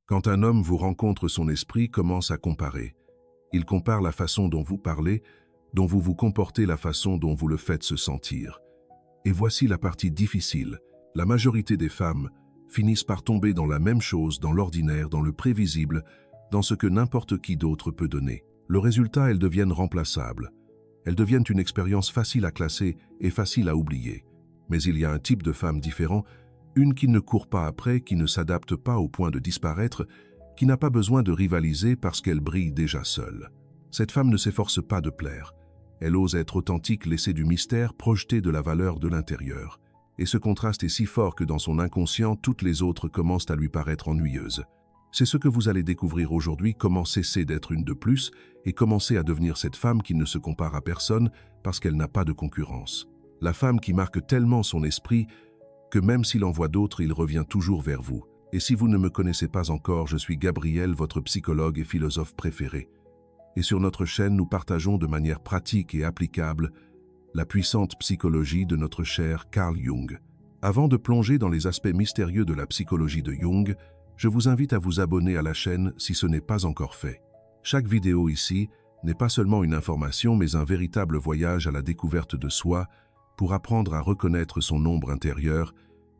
Quand un homme vous rencontre, son esprit commence à comparer. Il compare la façon dont vous parlez, dont vous vous comportez, la façon dont vous le faites se sentir. Et voici la partie difficile. La majorité des femmes finissent par tomber dans la même chose, dans l'ordinaire, dans le prévisible, dans ce que n'importe qui d'autre peut donner. Le résultat, elles deviennent remplaçables. Elles deviennent une expérience facile à classer et facile à oublier. Mais il y a un type de femme différent, une qui ne court pas après, qui ne s'adapte pas au point de disparaître, qui n'a pas besoin de rivaliser parce qu'elle brille déjà seule. Cette femme ne s'efforce pas de plaire. Elle ose être authentique, laisser du mystère, projeter de la valeur de l'intérieur. Et ce contraste est si fort que dans son inconscient, toutes les autres commencent à lui paraître ennuyeuses. C'est ce que vous allez découvrir aujourd'hui, comment cesser d'être une de plus et commencer à devenir cette femme qui ne se compare à personne parce qu'elle n'a pas de concurrence. La femme qui marque tellement son esprit que même s'il en voit d'autres, il revient toujours vers vous. Et si vous ne me connaissez pas encore, je suis Gabriel, votre psychologue et philosophe préféré. Et sur notre chaîne, nous partageons de manière pratique et applicable la puissante psychologie de notre cher Carl Jung. Avant de plonger dans les aspects mystérieux de la psychologie de Jung, je vous invite à vous abonner à la chaîne si ce n'est pas encore fait. Chaque vidéo ici n'est pas seulement une information, mais un véritable voyage à la découverte de soi pour apprendre à reconnaître son ombre intérieure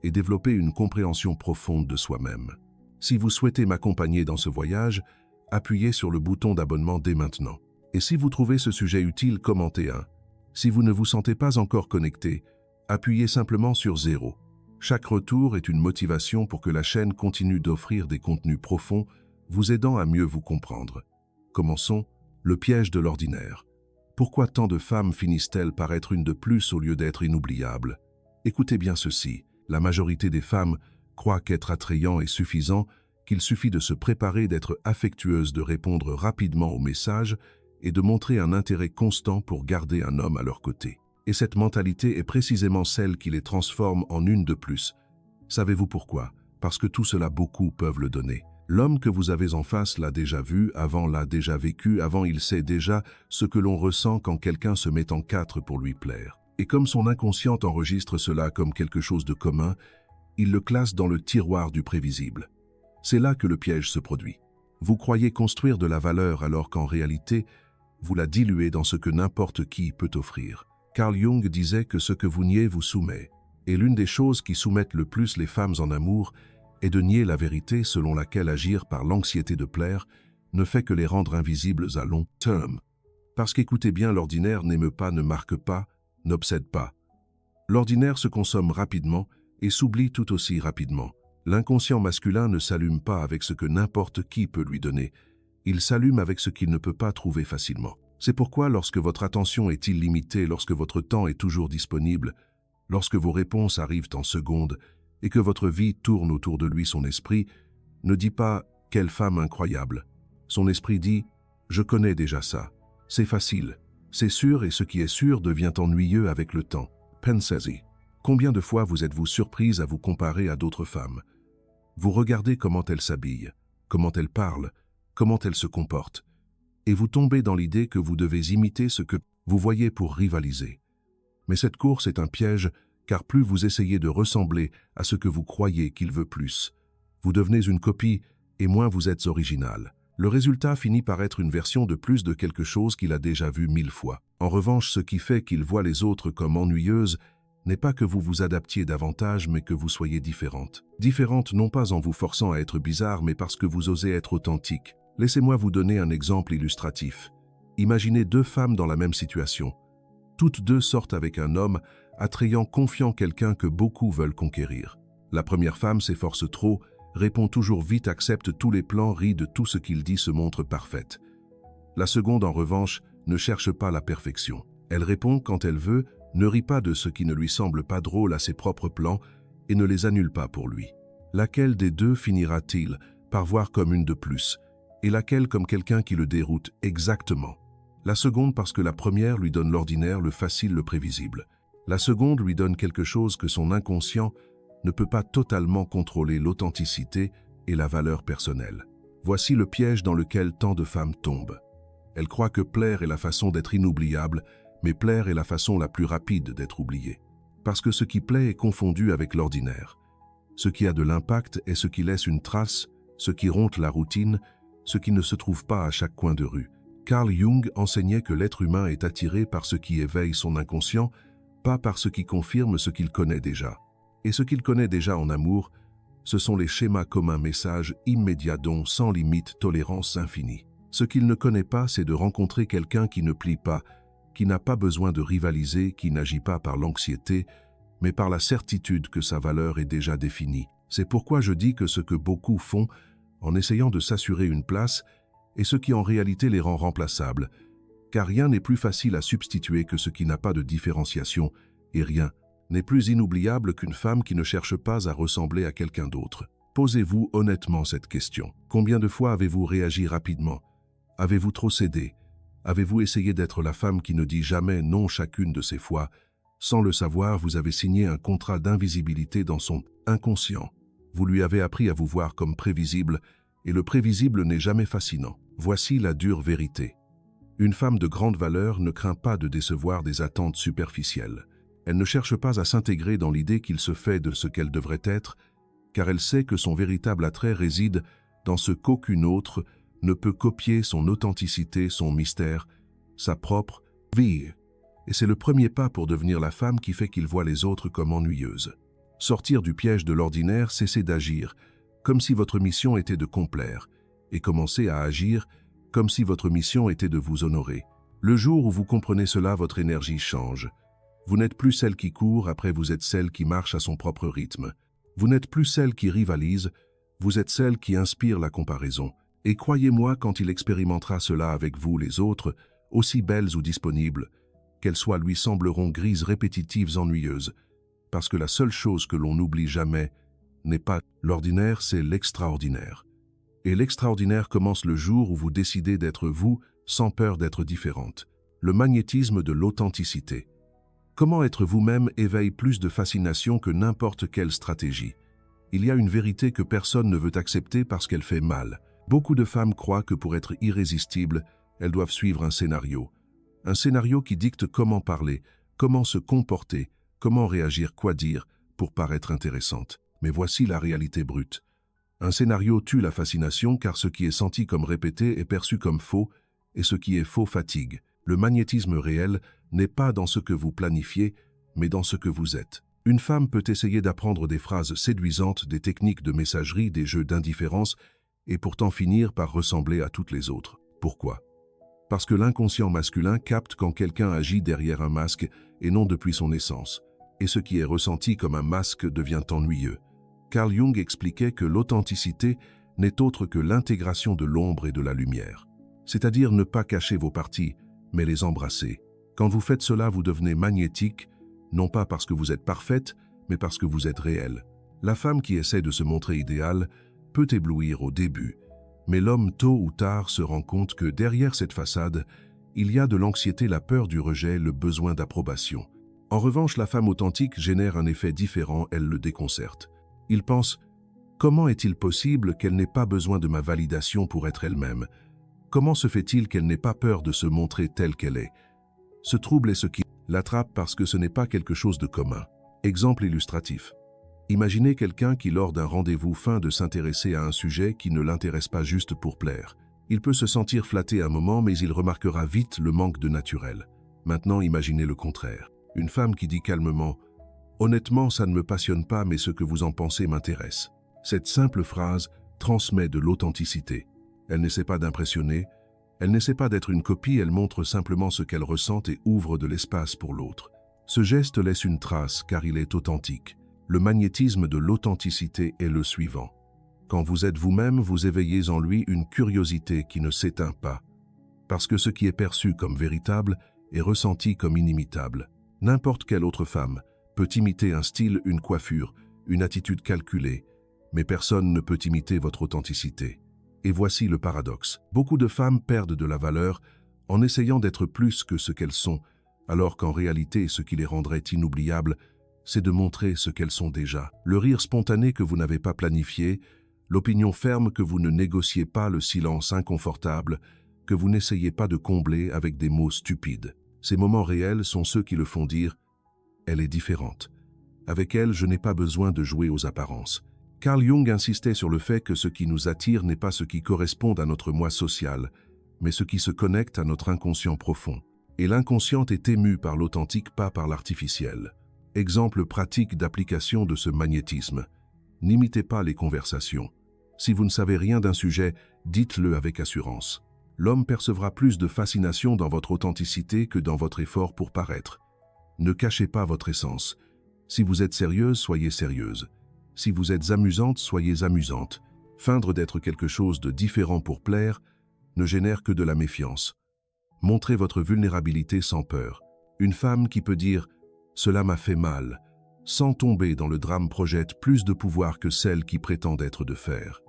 et développer une compréhension profonde de soi-même. Si vous souhaitez m'accompagner dans ce voyage, appuyez sur le bouton d'abonnement dès maintenant. Et si vous trouvez ce sujet utile, commentez un. Si vous ne vous sentez pas encore connecté, appuyez simplement sur 0. Chaque retour est une motivation pour que la chaîne continue d'offrir des contenus profonds, vous aidant à mieux vous comprendre. Commençons, le piège de l'ordinaire. Pourquoi tant de femmes finissent-elles par être une de plus au lieu d'être inoubliables? Écoutez bien ceci, la majorité des femmes croient qu'être attrayant est suffisant, qu'il suffit de se préparer, d'être affectueuse, de répondre rapidement aux messages et de montrer un intérêt constant pour garder un homme à leur côté. Et cette mentalité est précisément celle qui les transforme en une de plus. Savez-vous pourquoi? Parce que tout cela, beaucoup peuvent le donner. L'homme que vous avez en face l'a déjà vu, avant l'a déjà vécu, avant il sait déjà ce que l'on ressent quand quelqu'un se met en quatre pour lui plaire. Et comme son inconscient enregistre cela comme quelque chose de commun, il le classe dans le tiroir du prévisible. C'est là que le piège se produit. Vous croyez construire de la valeur alors qu'en réalité, vous la diluez dans ce que n'importe qui peut offrir. Carl Jung disait que ce que vous niez vous soumet. Et l'une des choses qui soumettent le plus les femmes en amour est de nier la vérité selon laquelle agir par l'anxiété de plaire ne fait que les rendre invisibles à long terme. Parce qu'écoutez bien, l'ordinaire n'aime pas, ne marque pas, n'obsède pas. L'ordinaire se consomme rapidement et s'oublie tout aussi rapidement. L'inconscient masculin ne s'allume pas avec ce que n'importe qui peut lui donner. Il s'allume avec ce qu'il ne peut pas trouver facilement. C'est pourquoi lorsque votre attention est illimitée, lorsque votre temps est toujours disponible, lorsque vos réponses arrivent en secondes et que votre vie tourne autour de lui, son esprit ne dit pas « quelle femme incroyable ». Son esprit dit « je connais déjà ça, c'est facile, c'est sûr et ce qui est sûr devient ennuyeux avec le temps ». Pensez-y. Combien de fois vous êtes-vous surprise à vous comparer à d'autres femmes? Vous regardez comment elles s'habillent, comment elles parlent, comment elles se comportent, et vous tombez dans l'idée que vous devez imiter ce que vous voyez pour rivaliser. Mais cette course est un piège, car plus vous essayez de ressembler à ce que vous croyez qu'il veut plus, vous devenez une copie et moins vous êtes original. Le résultat finit par être une version de plus de quelque chose qu'il a déjà vu 1000 fois. En revanche, ce qui fait qu'il voit les autres comme ennuyeuses n'est pas que vous vous adaptiez davantage, mais que vous soyez différente. Différente non pas en vous forçant à être bizarre, mais parce que vous osez être authentique. Laissez-moi vous donner un exemple illustratif. Imaginez deux femmes dans la même situation. Toutes deux sortent avec un homme, attrayant, confiant quelqu'un que beaucoup veulent conquérir. La première femme s'efforce trop, répond toujours vite, accepte tous les plans, rit de tout ce qu'il dit, se montre parfaite. La seconde, en revanche, ne cherche pas la perfection. Elle répond quand elle veut, ne rit pas de ce qui ne lui semble pas drôle à ses propres plans et ne les annule pas pour lui. Laquelle des deux finira-t-il par voir comme une de plus, et laquelle comme quelqu'un qui le déroute exactement? La seconde, parce que la première lui donne l'ordinaire, le facile, le prévisible. La seconde lui donne quelque chose que son inconscient ne peut pas totalement contrôler, l'authenticité et la valeur personnelle. Voici le piège dans lequel tant de femmes tombent. Elles croient que plaire est la façon d'être inoubliable, mais plaire est la façon la plus rapide d'être oublié. Parce que ce qui plaît est confondu avec l'ordinaire. Ce qui a de l'impact est ce qui laisse une trace ce qui rompt la routine, ce qui ne se trouve pas à chaque coin de rue. Carl Jung enseignait que l'être humain est attiré par ce qui éveille son inconscient, pas par ce qui confirme ce qu'il connaît déjà. Et ce qu'il connaît déjà en amour, ce sont les schémas communs, messages immédiats, dons sans limite, tolérance infinie. Ce qu'il ne connaît pas, c'est de rencontrer quelqu'un qui ne plie pas, qui n'a pas besoin de rivaliser, qui n'agit pas par l'anxiété, mais par la certitude que sa valeur est déjà définie. C'est pourquoi je dis que ce que beaucoup font, en essayant de s'assurer une place, est ce qui en réalité les rend remplaçables, car rien n'est plus facile à substituer que ce qui n'a pas de différenciation, et rien n'est plus inoubliable qu'une femme qui ne cherche pas à ressembler à quelqu'un d'autre. Posez-vous honnêtement cette question. Combien de fois avez-vous réagi rapidement? Avez-vous trop cédé? Avez-vous essayé d'être la femme qui ne dit jamais non chacune de ces fois? Sans le savoir, vous avez signé un contrat d'invisibilité dans son inconscient. Vous lui avez appris à vous voir comme prévisible, et le prévisible n'est jamais fascinant. Voici la dure vérité. Une femme de grande valeur ne craint pas de décevoir des attentes superficielles. Elle ne cherche pas à s'intégrer dans l'idée qu'il se fait de ce qu'elle devrait être, car elle sait que son véritable attrait réside dans ce qu'aucune autre ne peut copier, son authenticité, son mystère, sa propre vie. Et c'est le premier pas pour devenir la femme qui fait qu'il voit les autres comme ennuyeuses. Sortir du piège de l'ordinaire, cesser d'agir, comme si votre mission était de complaire, et commencer à agir comme si votre mission était de vous honorer. Le jour où vous comprenez cela, votre énergie change. Vous n'êtes plus celle qui court, après vous êtes celle qui marche à son propre rythme. Vous n'êtes plus celle qui rivalise, vous êtes celle qui inspire la comparaison. Et croyez-moi, quand il expérimentera cela avec vous, les autres, aussi belles ou disponibles, qu'elles soient lui sembleront grises, répétitives, ennuyeuses, parce que la seule chose que l'on n'oublie jamais n'est pas l'ordinaire, c'est l'extraordinaire. Et l'extraordinaire commence le jour où vous décidez d'être vous, sans peur d'être différente. Le magnétisme de l'authenticité. Comment être vous-même éveille plus de fascination que n'importe quelle stratégie. Il y a une vérité que personne ne veut accepter parce qu'elle fait mal. Beaucoup de femmes croient que pour être irrésistibles, elles doivent suivre un scénario. Un scénario qui dicte comment parler, comment se comporter, comment réagir, quoi dire, pour paraître intéressante. Mais voici la réalité brute. Un scénario tue la fascination car ce qui est senti comme répété est perçu comme faux, et ce qui est faux fatigue. Le magnétisme réel n'est pas dans ce que vous planifiez, mais dans ce que vous êtes. Une femme peut essayer d'apprendre des phrases séduisantes, des techniques de messagerie, des jeux d'indifférence, et pourtant finir par ressembler à toutes les autres. Pourquoi? Parce que l'inconscient masculin capte quand quelqu'un agit derrière un masque et non depuis son essence. Et ce qui est ressenti comme un masque devient ennuyeux. Carl Jung expliquait que l'authenticité n'est autre que l'intégration de l'ombre et de la lumière. C'est-à-dire ne pas cacher vos parties, mais les embrasser. Quand vous faites cela, vous devenez magnétique, non pas parce que vous êtes parfaite, mais parce que vous êtes réelle. La femme qui essaie de se montrer idéale peut éblouir au début, mais l'homme tôt ou tard se rend compte que derrière cette façade, il y a de l'anxiété, la peur du rejet, le besoin d'approbation. En revanche, la femme authentique génère un effet différent, elle le déconcerte. Il pense « Comment est-il possible qu'elle n'ait pas besoin de ma validation pour être elle-même? Comment se fait-il qu'elle n'ait pas peur de se montrer telle qu'elle est ?» Ce trouble est ce qui l'attrape parce que ce n'est pas quelque chose de commun. Exemple illustratif. Imaginez quelqu'un qui, lors d'un rendez-vous, feint de s'intéresser à un sujet qui ne l'intéresse pas juste pour plaire. Il peut se sentir flatté un moment, mais il remarquera vite le manque de naturel. Maintenant, imaginez le contraire. Une femme qui dit calmement « Honnêtement, ça ne me passionne pas, mais ce que vous en pensez m'intéresse. » Cette simple phrase transmet de l'authenticité. Elle n'essaie pas d'impressionner, elle n'essaie pas d'être une copie, elle montre simplement ce qu'elle ressent et ouvre de l'espace pour l'autre. Ce geste laisse une trace car il est authentique. Le magnétisme de l'authenticité est le suivant. Quand vous êtes vous-même, vous éveillez en lui une curiosité qui ne s'éteint pas. Parce que ce qui est perçu comme véritable est ressenti comme inimitable. N'importe quelle autre femme peut imiter un style, une coiffure, une attitude calculée, mais personne ne peut imiter votre authenticité. Et voici le paradoxe. Beaucoup de femmes perdent de la valeur en essayant d'être plus que ce qu'elles sont, alors qu'en réalité, ce qui les rendrait inoubliables, c'est de montrer ce qu'elles sont déjà. Le rire spontané que vous n'avez pas planifié, l'opinion ferme que vous ne négociez pas, le silence inconfortable que vous n'essayez pas de combler avec des mots stupides. Ces moments réels sont ceux qui le font dire « Elle est différente. Avec elle, je n'ai pas besoin de jouer aux apparences. » Carl Jung insistait sur le fait que ce qui nous attire n'est pas ce qui correspond à notre moi social, mais ce qui se connecte à notre inconscient profond. Et l'inconscient est ému par l'authentique, pas par l'artificiel. Exemple pratique d'application de ce magnétisme. N'imitez pas les conversations. Si vous ne savez rien d'un sujet, dites-le avec assurance. L'homme percevra plus de fascination dans votre authenticité que dans votre effort pour paraître. Ne cachez pas votre essence. Si vous êtes sérieuse, soyez sérieuse. Si vous êtes amusante, soyez amusante. Feindre d'être quelque chose de différent pour plaire ne génère que de la méfiance. Montrez votre vulnérabilité sans peur. Une femme qui peut dire « cela m'a fait mal », sans tomber dans le drame projette plus de pouvoir que celle qui prétend être de fer.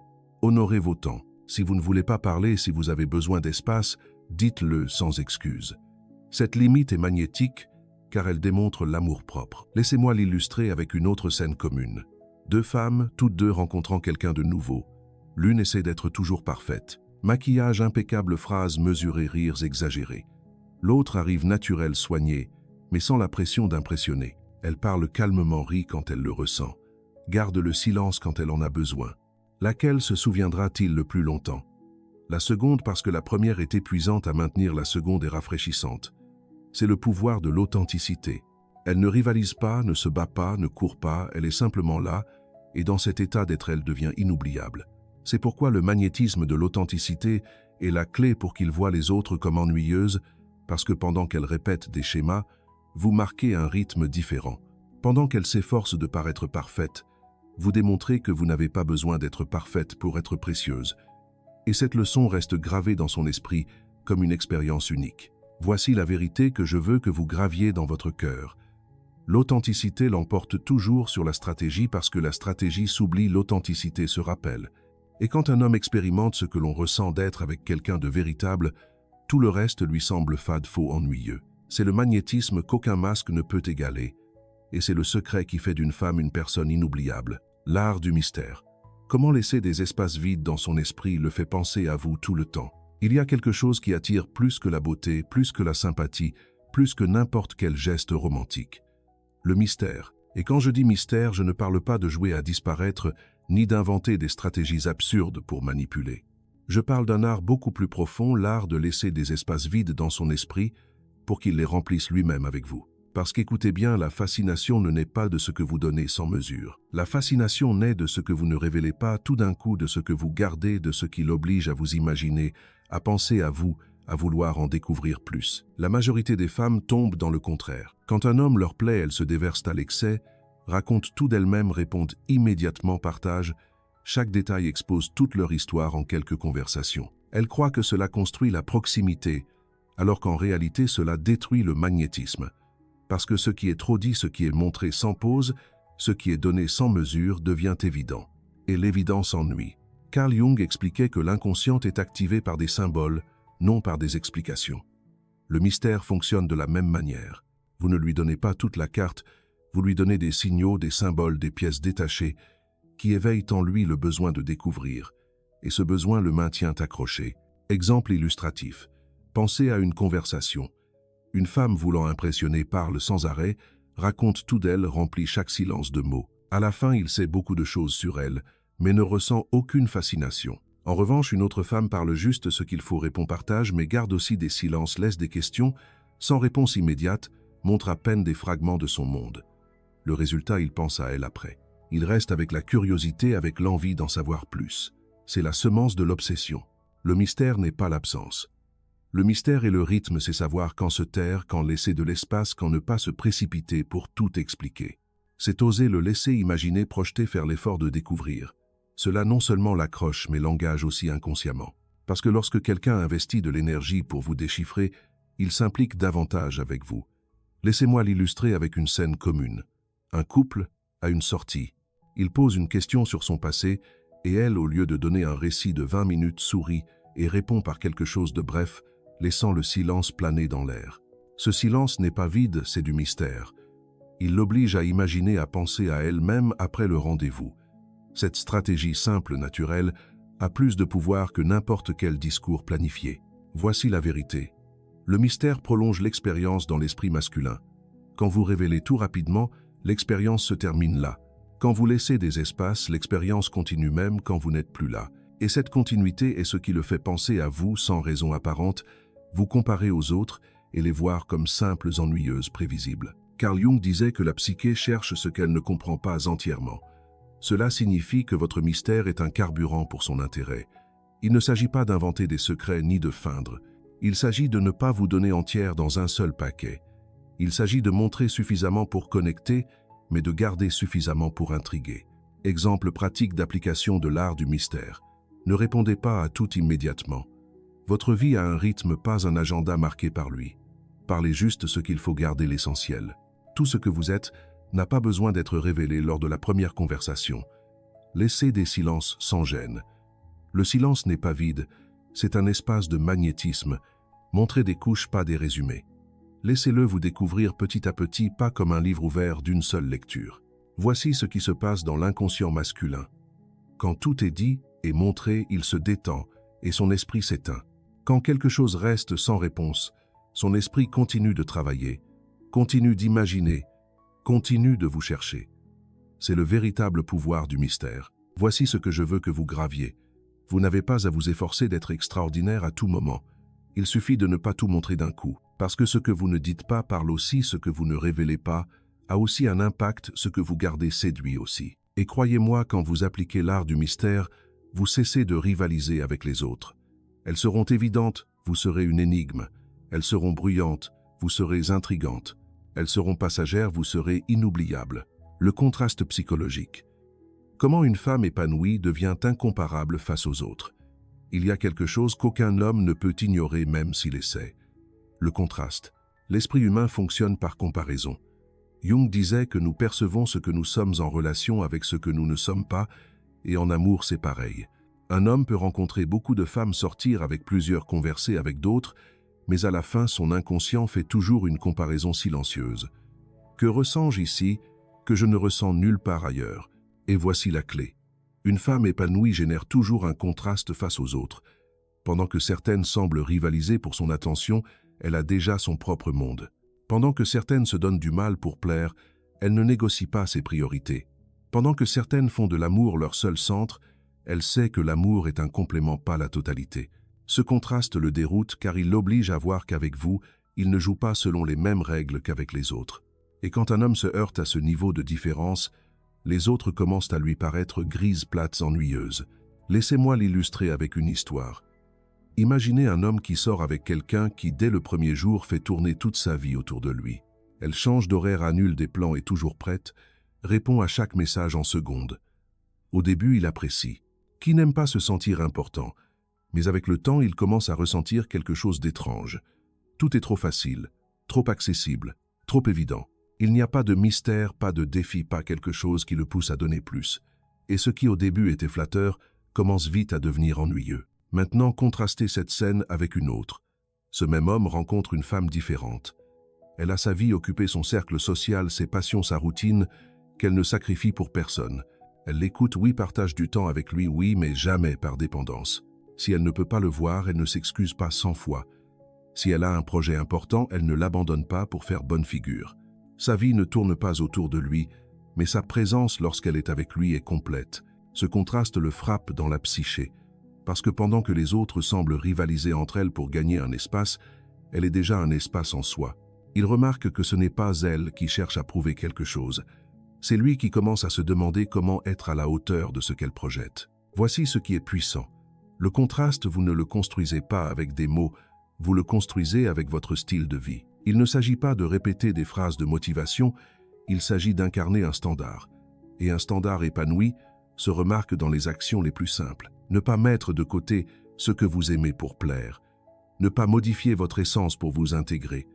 Honorez vos temps. Si vous ne voulez pas parler, si vous avez besoin d'espace, dites-le sans excuse. Cette limite est magnétique car elle démontre l'amour-propre. Laissez-moi l'illustrer avec une autre scène commune. Deux femmes, toutes deux rencontrant quelqu'un de nouveau. L'une essaie d'être toujours parfaite. Maquillage impeccable, phrases mesurées, rires exagérés. L'autre arrive naturelle, soignée, mais sans la pression d'impressionner. Elle parle calmement, rit quand elle le ressent. Garde le silence quand elle en a besoin. Laquelle se souviendra-t-il le plus longtemps? La seconde parce que la première est épuisante à maintenir, la seconde est rafraîchissante. C'est le pouvoir de l'authenticité. Elle ne rivalise pas, ne se bat pas, ne court pas, elle est simplement là, et dans cet état d'être, elle devient inoubliable. C'est pourquoi le magnétisme de l'authenticité est la clé pour qu'il voit les autres comme ennuyeuses, parce que pendant qu'elle répète des schémas, vous marquez un rythme différent. Pendant qu'elle s'efforce de paraître parfaite, vous démontrez que vous n'avez pas besoin d'être parfaite pour être précieuse. Et cette leçon reste gravée dans son esprit comme une expérience unique. Voici la vérité que je veux que vous graviez dans votre cœur. L'authenticité l'emporte toujours sur la stratégie parce que la stratégie s'oublie, l'authenticité se rappelle. Et quand un homme expérimente ce que l'on ressent d'être avec quelqu'un de véritable, tout le reste lui semble fade, faux, ennuyeux. C'est le magnétisme qu'aucun masque ne peut égaler. Et c'est le secret qui fait d'une femme une personne inoubliable. L'art du mystère. Comment laisser des espaces vides dans son esprit le fait penser à vous tout le temps. Il y a quelque chose qui attire plus que la beauté, plus que la sympathie, plus que n'importe quel geste romantique. Le mystère. Et quand je dis mystère, je ne parle pas de jouer à disparaître, ni d'inventer des stratégies absurdes pour manipuler. Je parle d'un art beaucoup plus profond, l'art de laisser des espaces vides dans son esprit pour qu'il les remplisse lui-même avec vous. Parce qu'écoutez bien, la fascination ne naît pas de ce que vous donnez sans mesure. La fascination naît de ce que vous ne révélez pas, tout d'un coup de ce que vous gardez, de ce qui l'oblige à vous imaginer, à penser à vous, à vouloir en découvrir plus. La majorité des femmes tombent dans le contraire. Quand un homme leur plaît, elles se déversent à l'excès, racontent tout d'elles-mêmes, répondent immédiatement, partagent. Chaque détail expose toute leur histoire en quelques conversations. Elles croient que cela construit la proximité, alors qu'en réalité cela détruit le magnétisme. Parce que ce qui est trop dit, ce qui est montré sans pause, ce qui est donné sans mesure devient évident. Et l'évidence ennuie. Carl Jung expliquait que l'inconscient est activé par des symboles, non par des explications. Le mystère fonctionne de la même manière. Vous ne lui donnez pas toute la carte, vous lui donnez des signaux, des symboles, des pièces détachées, qui éveillent en lui le besoin de découvrir, et ce besoin le maintient accroché. Exemple illustratif. Pensez à une conversation. Une femme voulant impressionner parle sans arrêt, raconte tout d'elle, remplit chaque silence de mots. À la fin, il sait beaucoup de choses sur elle, mais ne ressent aucune fascination. En revanche, une autre femme parle juste ce qu'il faut, répond, partage, mais garde aussi des silences, laisse des questions, sans réponse immédiate, montre à peine des fragments de son monde. Le résultat, il pense à elle après. Il reste avec la curiosité, avec l'envie d'en savoir plus. C'est la semence de l'obsession. Le mystère n'est pas l'absence. Le mystère et le rythme, c'est savoir quand se taire, quand laisser de l'espace, quand ne pas se précipiter pour tout expliquer. C'est oser le laisser imaginer, projeter, faire l'effort de découvrir. Cela non seulement l'accroche, mais l'engage aussi inconsciemment. Parce que lorsque quelqu'un investit de l'énergie pour vous déchiffrer, il s'implique davantage avec vous. Laissez-moi l'illustrer avec une scène commune. Un couple a une sortie. Il pose une question sur son passé, et elle, au lieu de donner un récit de 20 minutes, sourit et répond par quelque chose de bref, laissant le silence planer dans l'air. Ce silence n'est pas vide, c'est du mystère. Il l'oblige à imaginer, à penser à elle-même après le rendez-vous. Cette stratégie simple, naturelle, a plus de pouvoir que n'importe quel discours planifié. Voici la vérité. Le mystère prolonge l'expérience dans l'esprit masculin. Quand vous révélez tout rapidement, l'expérience se termine là. Quand vous laissez des espaces, l'expérience continue même quand vous n'êtes plus là. Et cette continuité est ce qui le fait penser à vous sans raison apparente, vous comparer aux autres et les voir comme simples ennuyeuses prévisibles. Carl Jung disait que la psyché cherche ce qu'elle ne comprend pas entièrement. Cela signifie que votre mystère est un carburant pour son intérêt. Il ne s'agit pas d'inventer des secrets ni de feindre. Il s'agit de ne pas vous donner entière dans un seul paquet. Il s'agit de montrer suffisamment pour connecter, mais de garder suffisamment pour intriguer. Exemple pratique d'application de l'art du mystère. Ne répondez pas à tout immédiatement. Votre vie a un rythme, pas un agenda marqué par lui. Parlez juste ce qu'il faut garder l'essentiel. Tout ce que vous êtes n'a pas besoin d'être révélé lors de la première conversation. Laissez des silences sans gêne. Le silence n'est pas vide, c'est un espace de magnétisme. Montrez des couches, pas des résumés. Laissez-le vous découvrir petit à petit, pas comme un livre ouvert d'une seule lecture. Voici ce qui se passe dans l'inconscient masculin. Quand tout est dit et montré, il se détend et son esprit s'éteint. Quand quelque chose reste sans réponse, son esprit continue de travailler, continue d'imaginer, continue de vous chercher. C'est le véritable pouvoir du mystère. Voici ce que je veux que vous graviez. Vous n'avez pas à vous efforcer d'être extraordinaire à tout moment. Il suffit de ne pas tout montrer d'un coup, parce que ce que vous ne dites pas parle aussi, ce que vous ne révélez pas a aussi un impact, ce que vous gardez séduit aussi. Et croyez-moi, quand vous appliquez l'art du mystère, vous cessez de rivaliser avec les autres. Elles seront évidentes, vous serez une énigme. Elles seront bruyantes, vous serez intrigante. Elles seront passagères, vous serez inoubliable. Le contraste psychologique. Comment une femme épanouie devient incomparable face aux autres? Il y a quelque chose qu'aucun homme ne peut ignorer même s'il essaie. Le contraste. L'esprit humain fonctionne par comparaison. Jung disait que nous percevons ce que nous sommes en relation avec ce que nous ne sommes pas, et en amour c'est pareil. Un homme peut rencontrer beaucoup de femmes, sortir avec plusieurs, converser avec d'autres, mais à la fin son inconscient fait toujours une comparaison silencieuse. Que ressens-je ici, que je ne ressens nulle part ailleurs? Et voici la clé. Une femme épanouie génère toujours un contraste face aux autres. Pendant que certaines semblent rivaliser pour son attention, elle a déjà son propre monde. Pendant que certaines se donnent du mal pour plaire, elle ne négocie pas ses priorités. Pendant que certaines font de l'amour leur seul centre, elle sait que l'amour est un complément, pas la totalité. Ce contraste le déroute car il l'oblige à voir qu'avec vous, il ne joue pas selon les mêmes règles qu'avec les autres. Et quand un homme se heurte à ce niveau de différence, les autres commencent à lui paraître grises, plates, ennuyeuses. Laissez-moi l'illustrer avec une histoire. Imaginez un homme qui sort avec quelqu'un qui, dès le premier jour, fait tourner toute sa vie autour de lui. Elle change d'horaire, annule des plans, est toujours prête, répond à chaque message en secondes. Au début, il apprécie. Qui n'aime pas se sentir important? Mais avec le temps, il commence à ressentir quelque chose d'étrange. Tout est trop facile, trop accessible, trop évident. Il n'y a pas de mystère, pas de défi, pas quelque chose qui le pousse à donner plus. Et ce qui au début était flatteur, commence vite à devenir ennuyeux. Maintenant, contrastez cette scène avec une autre. Ce même homme rencontre une femme différente. Elle a sa vie occupée, son cercle social, ses passions, sa routine, qu'elle ne sacrifie pour personne. Elle l'écoute, oui, partage du temps avec lui, oui, mais jamais par dépendance. Si elle ne peut pas le voir, elle ne s'excuse pas 100 fois. Si elle a un projet important, elle ne l'abandonne pas pour faire bonne figure. Sa vie ne tourne pas autour de lui, mais sa présence lorsqu'elle est avec lui est complète. Ce contraste le frappe dans la psyché, parce que pendant que les autres semblent rivaliser entre elles pour gagner un espace, elle est déjà un espace en soi. Il remarque que ce n'est pas elle qui cherche à prouver quelque chose. C'est lui qui commence à se demander comment être à la hauteur de ce qu'elle projette. Voici ce qui est puissant. Le contraste, vous ne le construisez pas avec des mots, vous le construisez avec votre style de vie. Il ne s'agit pas de répéter des phrases de motivation, il s'agit d'incarner un standard. Et un standard épanoui se remarque dans les actions les plus simples. Ne pas mettre de côté ce que vous aimez pour plaire. Ne pas modifier votre essence pour vous intégrer.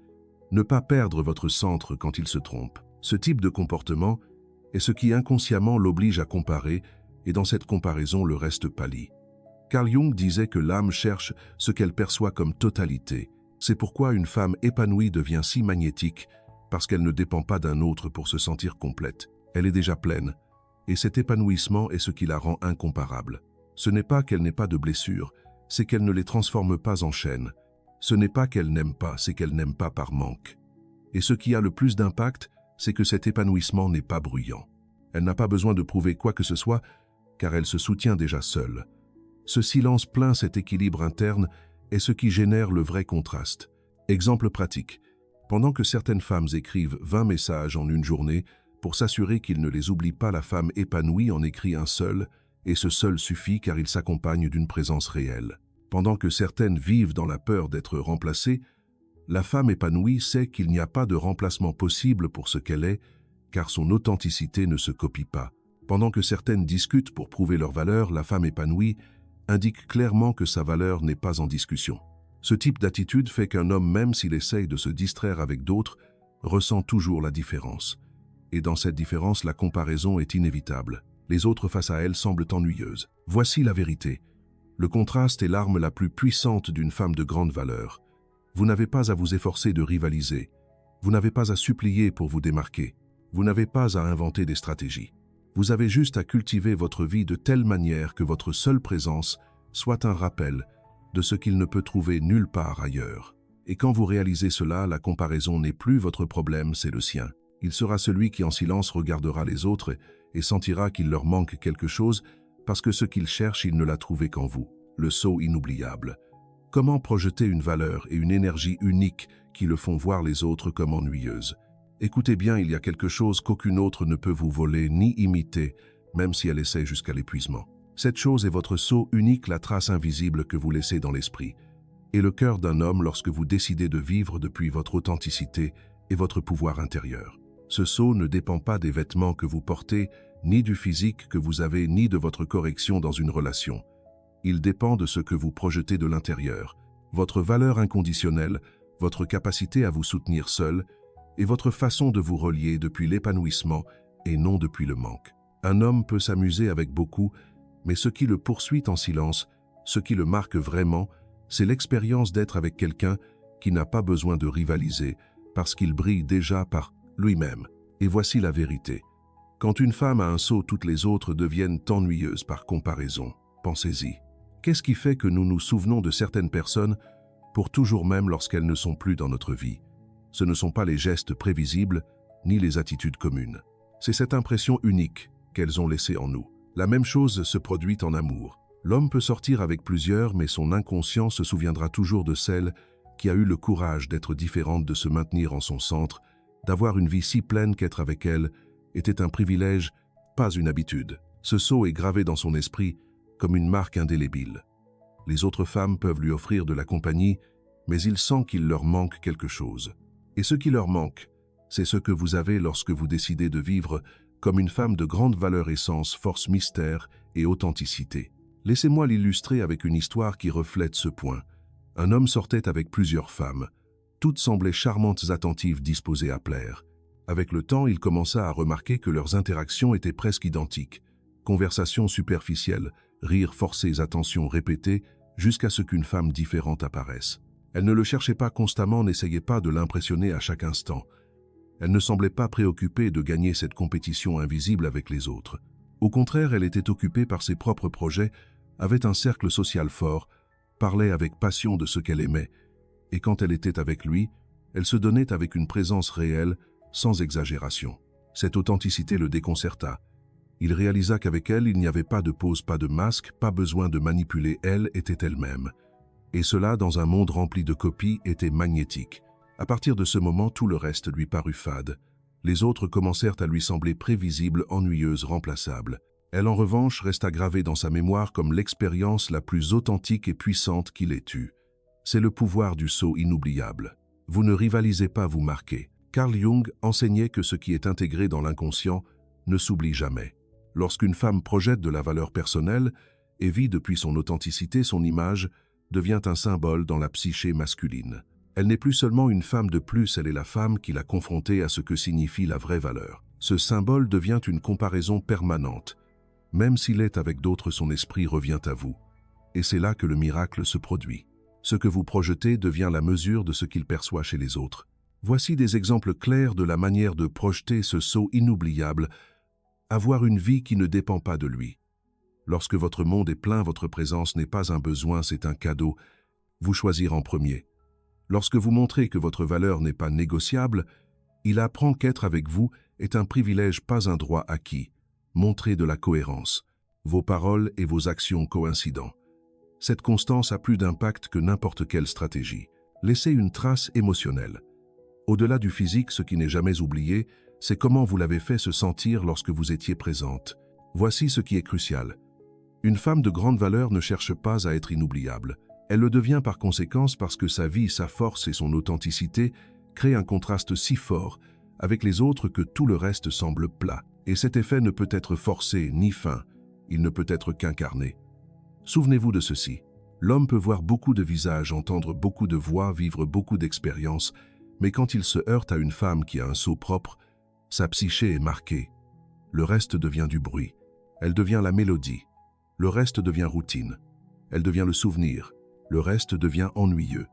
Ne pas perdre votre centre quand il se trompe. Ce type de comportement est ce qui inconsciemment l'oblige à comparer, et dans cette comparaison, le reste pâlit. Carl Jung disait que l'âme cherche ce qu'elle perçoit comme totalité. C'est pourquoi une femme épanouie devient si magnétique, parce qu'elle ne dépend pas d'un autre pour se sentir complète. Elle est déjà pleine, et cet épanouissement est ce qui la rend incomparable. Ce n'est pas qu'elle n'ait pas de blessures, c'est qu'elle ne les transforme pas en chaînes. Ce n'est pas qu'elle n'aime pas, c'est qu'elle n'aime pas par manque. Et ce qui a le plus d'impact, c'est que cet épanouissement n'est pas bruyant. Elle n'a pas besoin de prouver quoi que ce soit, car elle se soutient déjà seule. Ce silence plein cet équilibre interne est ce qui génère le vrai contraste. Exemple pratique. Pendant que certaines femmes écrivent 20 messages en une journée, pour s'assurer qu'ils ne les oublient pas, la femme épanouie en écrit un seul, et ce seul suffit car il s'accompagne d'une présence réelle. Pendant que certaines vivent dans la peur d'être remplacées, la femme épanouie sait qu'il n'y a pas de remplacement possible pour ce qu'elle est, car son authenticité ne se copie pas. Pendant que certaines discutent pour prouver leur valeur, la femme épanouie indique clairement que sa valeur n'est pas en discussion. Ce type d'attitude fait qu'un homme, même s'il essaye de se distraire avec d'autres, ressent toujours la différence. Et dans cette différence, la comparaison est inévitable. Les autres face à elle semblent ennuyeuses. Voici la vérité. Le contraste est l'arme la plus puissante d'une femme de grande valeur. Vous n'avez pas à vous efforcer de rivaliser. Vous n'avez pas à supplier pour vous démarquer. Vous n'avez pas à inventer des stratégies. Vous avez juste à cultiver votre vie de telle manière que votre seule présence soit un rappel de ce qu'il ne peut trouver nulle part ailleurs. Et quand vous réalisez cela, la comparaison n'est plus votre problème, c'est le sien. Il sera celui qui en silence regardera les autres et sentira qu'il leur manque quelque chose parce que ce qu'il cherche, il ne l'a trouvé qu'en vous. Le saut inoubliable. Comment projeter une valeur et une énergie unique qui le font voir les autres comme ennuyeuses? Écoutez bien, il y a quelque chose qu'aucune autre ne peut vous voler ni imiter, même si elle essaie jusqu'à l'épuisement. Cette chose est votre sceau unique, la trace invisible que vous laissez dans l'esprit. Et le cœur d'un homme lorsque vous décidez de vivre depuis votre authenticité et votre pouvoir intérieur. Ce sceau ne dépend pas des vêtements que vous portez, ni du physique que vous avez, ni de votre correction dans une relation. Il dépend de ce que vous projetez de l'intérieur, votre valeur inconditionnelle, votre capacité à vous soutenir seul, et votre façon de vous relier depuis l'épanouissement et non depuis le manque. Un homme peut s'amuser avec beaucoup, mais ce qui le poursuit en silence, ce qui le marque vraiment, c'est l'expérience d'être avec quelqu'un qui n'a pas besoin de rivaliser, parce qu'il brille déjà par lui-même. Et voici la vérité. Quand une femme a un sceau, toutes les autres deviennent ennuyeuses par comparaison. Pensez-y. Qu'est-ce qui fait que nous nous souvenons de certaines personnes pour toujours, même lorsqu'elles ne sont plus dans notre vie? Ce ne sont pas les gestes prévisibles, ni les attitudes communes. C'est cette impression unique qu'elles ont laissée en nous. La même chose se produit en amour. L'homme peut sortir avec plusieurs, mais son inconscient se souviendra toujours de celle qui a eu le courage d'être différente, de se maintenir en son centre, d'avoir une vie si pleine qu'être avec elle était un privilège, pas une habitude. Ce sceau est gravé dans son esprit comme une marque indélébile. Les autres femmes peuvent lui offrir de la compagnie, mais il sent qu'il leur manque quelque chose. Et ce qui leur manque, c'est ce que vous avez lorsque vous décidez de vivre comme une femme de grande valeur, essence, force, mystère et authenticité. Laissez-moi l'illustrer avec une histoire qui reflète ce point. Un homme sortait avec plusieurs femmes. Toutes semblaient charmantes, attentives, disposées à plaire. Avec le temps, il commença à remarquer que leurs interactions étaient presque identiques. Conversations superficielles, rires forcés, attentions répétées, jusqu'à ce qu'une femme différente apparaisse. Elle ne le cherchait pas constamment, n'essayait pas de l'impressionner à chaque instant. Elle ne semblait pas préoccupée de gagner cette compétition invisible avec les autres. Au contraire, elle était occupée par ses propres projets, avait un cercle social fort, parlait avec passion de ce qu'elle aimait, et quand elle était avec lui, elle se donnait avec une présence réelle, sans exagération. Cette authenticité le déconcerta. Il réalisa qu'avec elle, il n'y avait pas de pose, pas de masque, pas besoin de manipuler, elle était elle-même. Et cela, dans un monde rempli de copies, était magnétique. À partir de ce moment, tout le reste lui parut fade. Les autres commencèrent à lui sembler prévisibles, ennuyeuses, remplaçables. Elle, en revanche, resta gravée dans sa mémoire comme l'expérience la plus authentique et puissante qu'il ait eue. C'est le pouvoir du sceau inoubliable. Vous ne rivalisez pas, vous marquez. Carl Jung enseignait que ce qui est intégré dans l'inconscient ne s'oublie jamais. Lorsqu'une femme projette de la valeur personnelle et vit depuis son authenticité, son image devient un symbole dans la psyché masculine. Elle n'est plus seulement une femme de plus, elle est la femme qui l'a confrontée à ce que signifie la vraie valeur. Ce symbole devient une comparaison permanente. Même s'il est avec d'autres, son esprit revient à vous. Et c'est là que le miracle se produit. Ce que vous projetez devient la mesure de ce qu'il perçoit chez les autres. Voici des exemples clairs de la manière de projeter ce sceau inoubliable, avoir une vie qui ne dépend pas de lui. Lorsque votre monde est plein, votre présence n'est pas un besoin, c'est un cadeau. Vous choisir en premier. Lorsque vous montrez que votre valeur n'est pas négociable, il apprend qu'être avec vous est un privilège, pas un droit acquis. Montrez de la cohérence. Vos paroles et vos actions coïncident. Cette constance a plus d'impact que n'importe quelle stratégie. Laissez une trace émotionnelle. Au-delà du physique, ce qui n'est jamais oublié, c'est comment vous l'avez fait se sentir lorsque vous étiez présente. Voici ce qui est crucial. Une femme de grande valeur ne cherche pas à être inoubliable. Elle le devient par conséquence parce que sa vie, sa force et son authenticité créent un contraste si fort avec les autres que tout le reste semble plat. Et cet effet ne peut être forcé ni feint, il ne peut être qu'incarné. Souvenez-vous de ceci. L'homme peut voir beaucoup de visages, entendre beaucoup de voix, vivre beaucoup d'expériences, mais quand il se heurte à une femme qui a un sceau propre, sa psyché est marquée. Le reste devient du bruit. Elle devient la mélodie. Le reste devient routine. Elle devient le souvenir. Le reste devient ennuyeux.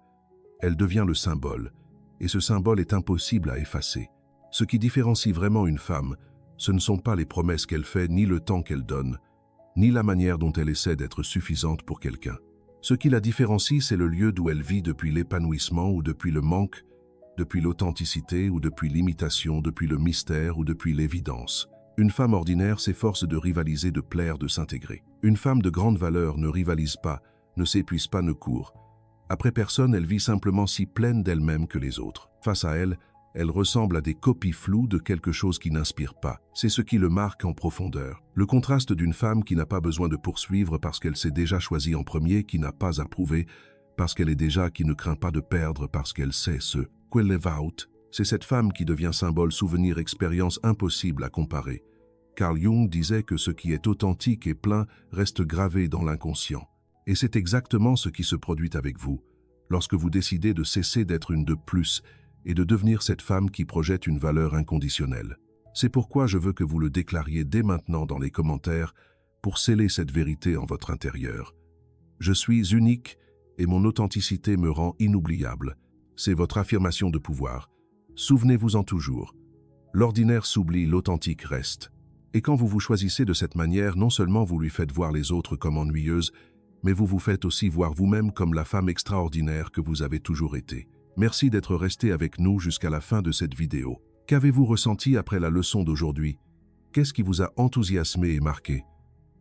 Elle devient le symbole. Et ce symbole est impossible à effacer. Ce qui différencie vraiment une femme, ce ne sont pas les promesses qu'elle fait, ni le temps qu'elle donne, ni la manière dont elle essaie d'être suffisante pour quelqu'un. Ce qui la différencie, c'est le lieu d'où elle vit depuis l'épanouissement ou depuis le manque, depuis l'authenticité ou depuis l'imitation, depuis le mystère ou depuis l'évidence. Une femme ordinaire s'efforce de rivaliser, de plaire, de s'intégrer. Une femme de grande valeur ne rivalise pas, ne s'épuise pas, ne court. Après personne, elle vit simplement si pleine d'elle-même que les autres. Face à elle, elle ressemble à des copies floues de quelque chose qui n'inspire pas. C'est ce qui le marque en profondeur. Le contraste d'une femme qui n'a pas besoin de poursuivre parce qu'elle s'est déjà choisie en premier, qui n'a pas à prouver, parce qu'elle est déjà, qui ne craint pas de perdre parce qu'elle sait ce qu'elle live out. C'est cette femme qui devient symbole, souvenir, expérience impossible à comparer. Carl Jung disait que ce qui est authentique et plein reste gravé dans l'inconscient. Et c'est exactement ce qui se produit avec vous, lorsque vous décidez de cesser d'être une de plus et de devenir cette femme qui projette une valeur inconditionnelle. C'est pourquoi je veux que vous le déclariez dès maintenant dans les commentaires pour sceller cette vérité en votre intérieur. Je suis unique et mon authenticité me rend inoubliable. C'est votre affirmation de pouvoir. Souvenez-vous-en toujours. L'ordinaire s'oublie, l'authentique reste. Et quand vous vous choisissez de cette manière, non seulement vous lui faites voir les autres comme ennuyeuses, mais vous vous faites aussi voir vous-même comme la femme extraordinaire que vous avez toujours été. Merci d'être resté avec nous jusqu'à la fin de cette vidéo. Qu'avez-vous ressenti après la leçon d'aujourd'hui? Qu'est-ce qui vous a enthousiasmé et marqué?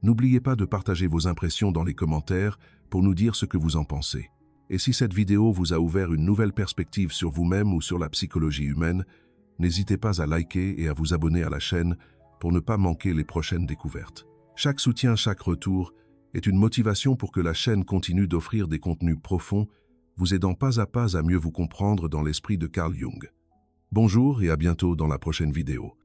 N'oubliez pas de partager vos impressions dans les commentaires pour nous dire ce que vous en pensez. Et si cette vidéo vous a ouvert une nouvelle perspective sur vous-même ou sur la psychologie humaine, n'hésitez pas à liker et à vous abonner à la chaîne pour ne pas manquer les prochaines découvertes. Chaque soutien, chaque retour est une motivation pour que la chaîne continue d'offrir des contenus profonds, vous aidant pas à pas à mieux vous comprendre dans l'esprit de Carl Jung. Bonjour et à bientôt dans la prochaine vidéo.